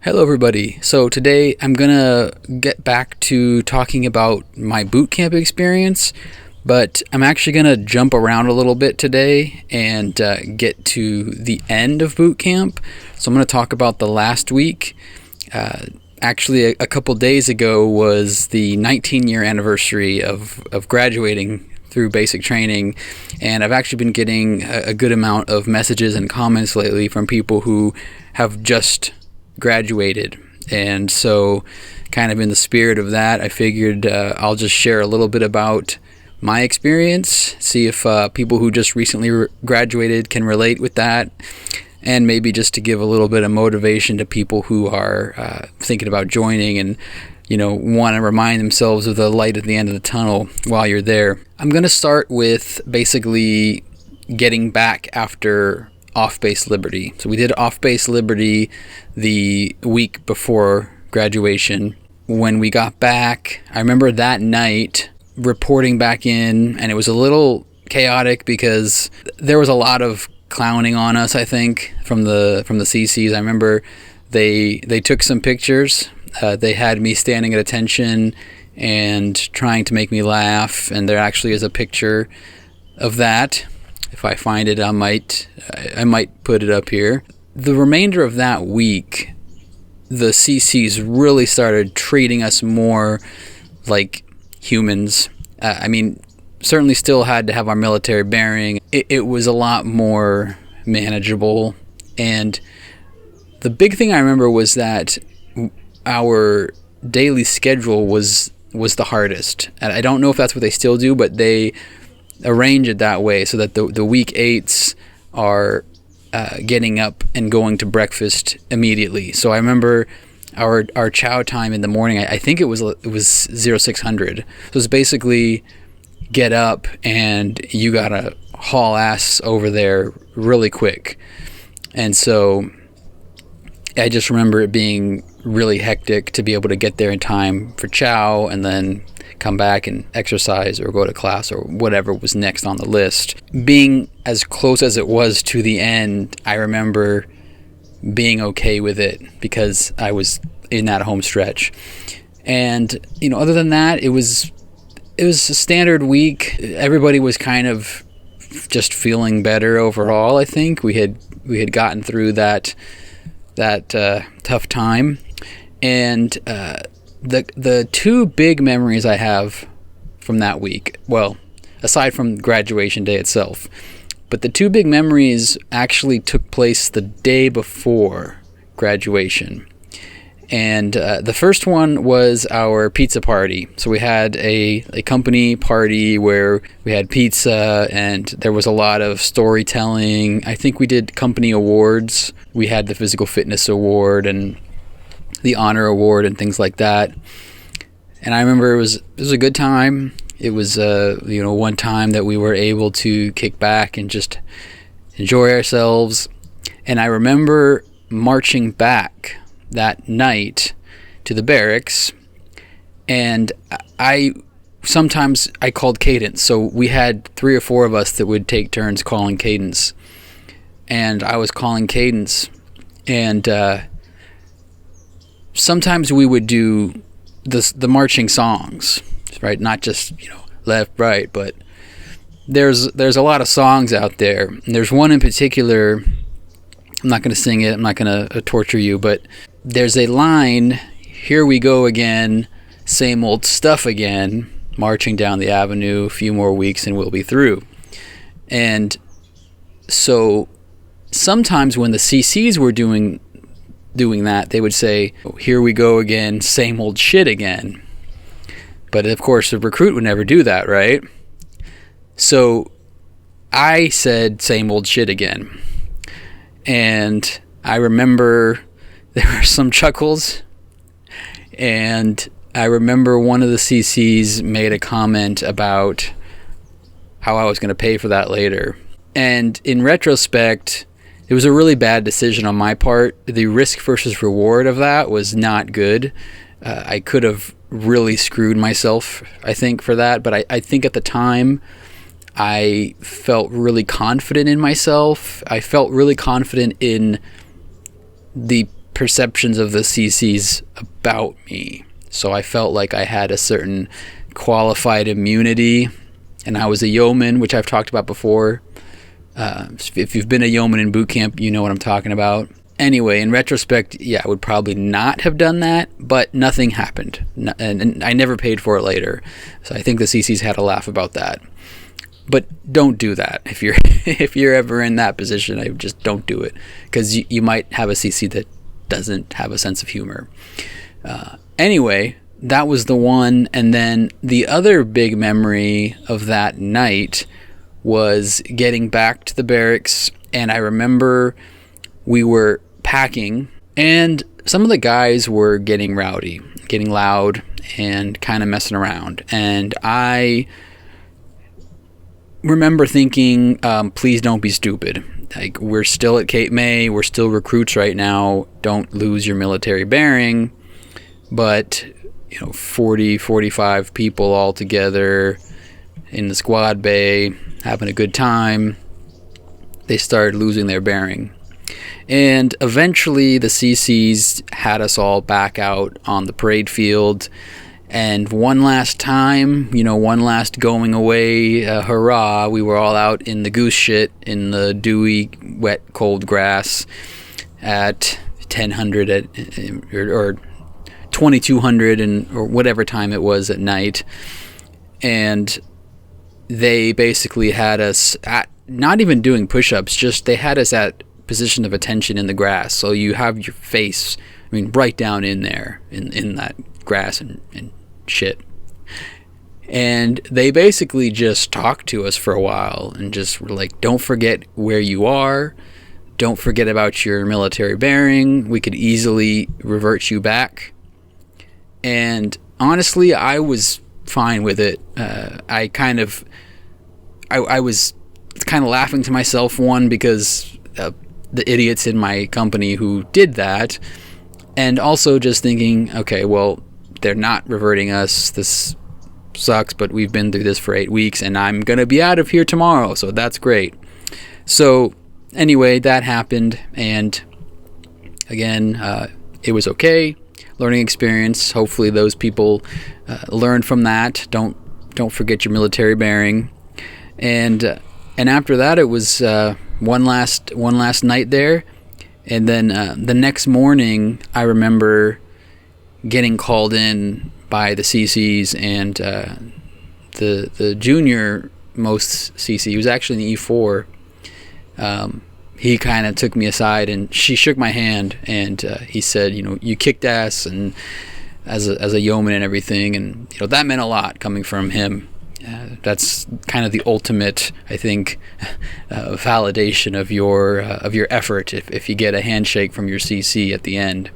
Hello, everybody. So today I'm gonna get back to talking about my boot camp experience, but I'm actually gonna jump around a little bit today and get to the end of boot camp. So I'm gonna talk about the last week. Actually, a couple days ago was the 19-year anniversary of graduating through basic training, and I've actually been getting a good amount of messages and comments lately from people who have just graduated. And so, kind of in the spirit of that, I figured I'll just share a little bit about my experience, see if people who just recently graduated can relate with that, and maybe just to give a little bit of motivation to people who are thinking about joining and want to remind themselves of the light at the end of the tunnel while you're there. I'm going to start with basically getting back after Off-Base Liberty. So we did Off-Base Liberty the week before graduation. When we got back, I remember that night reporting back in, and it was a little chaotic because there was a lot of clowning on us, I think, from the CCs. I remember they took some pictures. They had me standing at attention and trying to make me laugh, and there actually is a picture of that. If I find it, I might put it up here. The remainder of that week, the CCs really started treating us more like humans. Certainly still had to have our military bearing. It was a lot more manageable. And the big thing I remember was that our daily schedule was the hardest. And I don't know if that's what they still do, but they arrange it that way so that the week 8s are getting up and going to breakfast immediately. So I remember our chow time in the morning, I think it was 0600. So it's basically get up and you gotta haul ass over there really quick. And so I just remember it being really hectic to be able to get there in time for chow and then come back and exercise or go to class or whatever was next on the list. Being as close as it was to the end, I remember being okay with it because I was in that home stretch. And other than that, it was a standard week. Everybody was kind of just feeling better overall. I think we had gotten through that tough time. And the two big memories I have from that week, well, aside from graduation day itself, but the two big memories actually took place the day before graduation. And the first one was our pizza party. So we had a company party where we had pizza and there was a lot of storytelling. I think we did company awards. We had the physical fitness award and the honor award and things like that. And I remember it was a good time. It was one time that we were able to kick back and just enjoy ourselves. And I remember marching back that night to the barracks, and sometimes I called cadence. So we had 3 or 4 of us that would take turns calling cadence, and I was calling cadence. And sometimes we would do the marching songs, right? Not just left, right, but there's a lot of songs out there. And there's one in particular. I'm not going to sing it. I'm not going to torture you, but there's a line, "Here we go again, same old stuff again, marching down the avenue, a few more weeks and we'll be through." And so sometimes when the CCs were doing that, they would say, "Here we go again, same old shit again." But of course, the recruit would never do that, right? So I said, "Same old shit again." And I remember there were some chuckles, and I remember one of the CCs made a comment about how I was going to pay for that later. And in retrospect, it was a really bad decision on my part. The risk versus reward of that was not good. I could have really screwed myself, I think, for that. But I think at the time, I felt really confident in myself. I felt really confident in the perceptions of the CCs about me. So I felt like I had a certain qualified immunity, and I was a yeoman, which I've talked about before. If you've been a yeoman in boot camp, you know what I'm talking about. Anyway, in retrospect, yeah, I would probably not have done that, but nothing happened, and I never paid for it later. So I think the CCs had a laugh about that. But don't do that if you're if you're ever in that position. I just don't do it, because you might have a CC that doesn't have a sense of humor. Anyway, that was the one, and then the other big memory of that night was getting back to the barracks, and I remember we were packing, and some of the guys were getting rowdy, getting loud, and kind of messing around, and I remember thinking, please don't be stupid. Like, we're still at Cape May, we're still recruits right now, don't lose your military bearing. But 40, 45 people all together in the squad bay, having a good time, they started losing their bearing. And eventually the CCs had us all back out on the parade field, and one last time, one last going away, hurrah, we were all out in the goose shit in the dewy, wet, cold grass at 1000 or 2200 or whatever time it was at night, and they basically had us at not even doing push-ups, just they had us at position of attention in the grass, so you have your face right down in there in that grass and shit, and they basically just talked to us for a while and just were like, don't forget where you are, don't forget about your military bearing, we could easily revert you back. And honestly, I was fine with it. I was kind of laughing to myself, one, because the idiots in my company who did that, and also just thinking, okay, well, they're not reverting us. This sucks, but we've been through this for 8 weeks, and I'm going to be out of here tomorrow, so that's great. So anyway, that happened, and again, it was okay. Learning experience. Hopefully those people learn from that. Don't forget your military bearing. And after that, it was one last night there, and then the next morning, I remember getting called in by the CCs, and the junior most CC, he was actually in the E4. He kind of took me aside, and she shook my hand, and he said, you kicked ass, and as a yeoman and everything, and that meant a lot coming from him. That's kind of the ultimate, I think, validation of your effort if you get a handshake from your CC at the end.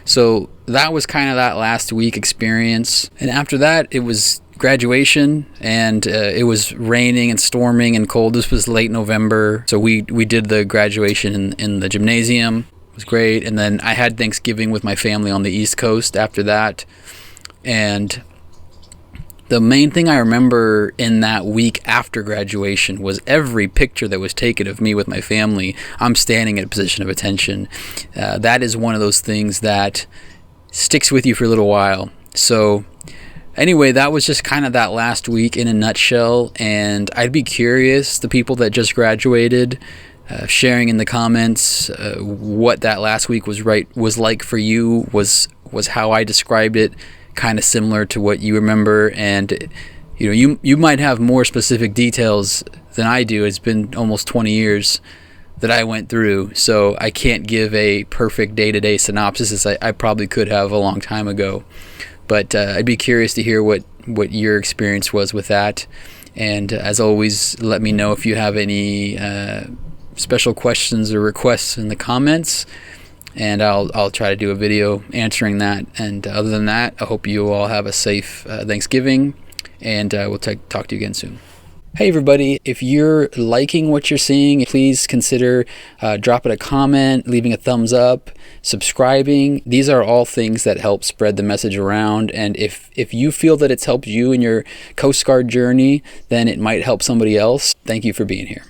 So that was kind of that last week experience, and after that it was graduation, and it was raining and storming and cold. This was late November, so we did the graduation in the gymnasium. It was great, and then I had Thanksgiving with my family on the East Coast after that. And the main thing I remember in that week after graduation was every picture that was taken of me with my family. I'm standing at a position of attention. That is one of those things that sticks with you for a little while. So anyway, that was just kind of that last week in a nutshell, and I'd be curious, the people that just graduated, sharing in the comments what that last week was like for you. Was how I described it kind of similar to what you remember? And you might have more specific details than I do. It's been almost 20 years that I went through, so I can't give a perfect day-to-day synopsis as I probably could have a long time ago. But I'd be curious to hear what your experience was with that. And as always, let me know if you have any special questions or requests in the comments, and I'll try to do a video answering that. And other than that, I hope you all have a safe Thanksgiving, and we'll talk to you again soon. Hey everybody, if you're liking what you're seeing, please consider dropping a comment, leaving a thumbs up, subscribing. These are all things that help spread the message around, and if you feel that it's helped you in your Coast Guard journey, then it might help somebody else. Thank you for being here.